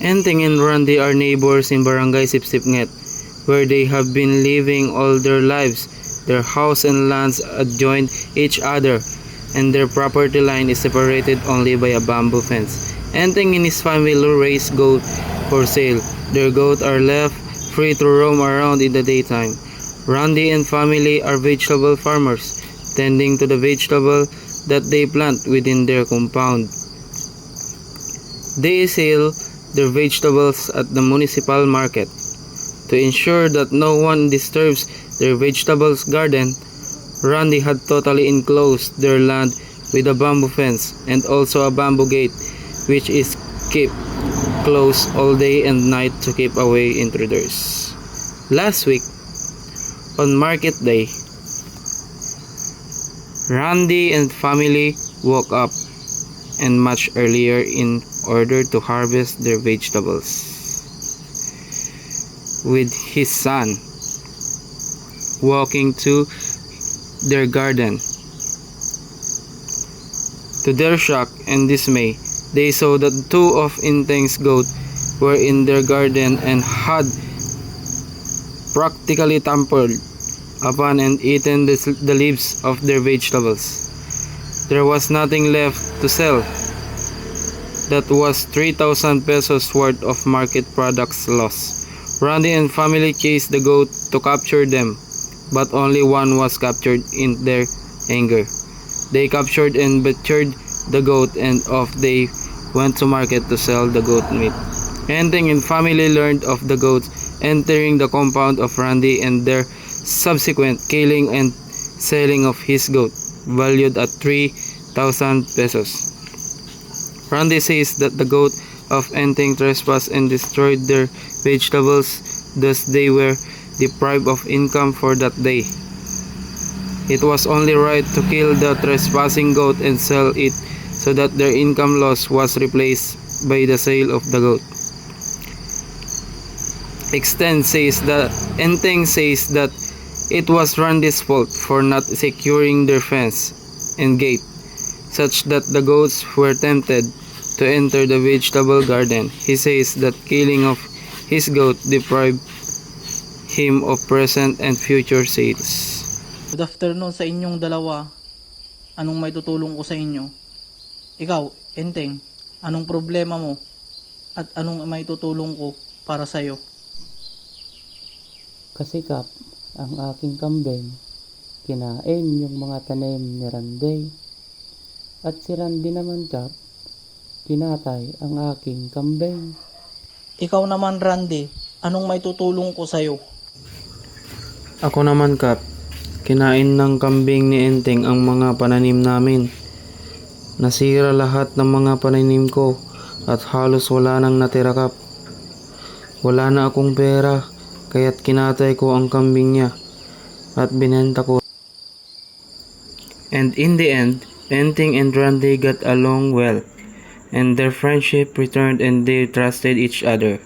Enteng and Randy are neighbors in Barangay Sipsipnget, where they have been living all their lives. Their house and lands adjoin each other, and their property line is separated only by a bamboo fence. Enteng and his family raise goat for sale. Their goats are left free to roam around in the daytime. Randy and family are vegetable farmers, tending to the vegetable that they plant within their compound. They sell their vegetables at the municipal market. To ensure that no one disturbs their vegetables garden, Randy had totally enclosed their land with a bamboo fence and also a bamboo gate, which is kept closed all day and night to keep away intruders. Last week, on market day, Randy and family woke up and much earlier in order to harvest their vegetables. With his son walking to their garden. To their shock and dismay, they saw that two of Enteng's goats were in their garden and had practically trampled upon and eaten the leaves of their vegetables. There was nothing left to sell. That was 3,000 pesos worth of market products lost. Randy and family chased the goat to capture them, but only one was captured in their anger. They captured and butchered the goat and off they went to market to sell the goat meat. Enteng and family learned of the goats entering the compound of Randy and their subsequent killing and selling of his goat, valued at 3,000 pesos. Randy says that the goat of Enteng trespassed and destroyed their vegetables, thus they were deprived of income for that day. It was only right to kill the trespassing goat and sell it so that their income loss was replaced by the sale of the goat. Enteng says that it was Randy's fault for not securing their fence and gate, such that the goats were tempted to enter the vegetable garden. He says that killing of his goat deprived him of present and future sales. Good afternoon sa inyong dalawa. Anong may tutulong ko sa inyo? Ikaw, Enteng, anong problema mo? At anong may tutulong ko para sa iyo? Kasi Kap, ang aking kambing, kinain yung mga tanim ni Randy. At si Randy naman Kap, pinatay ang aking kambing. Ikaw naman Randy, anong may tutulong ko sa iyo? Ako naman Kap, kinain ng kambing ni Enteng ang mga pananim namin. Nasira lahat ng mga pananim ko at halos wala nang natira Kap. Wala na akong pera, kaya't kinatay ko ang kambing niya at binenta ko. And in the end, Enteng and Randy got along well, and their friendship returned and they trusted each other.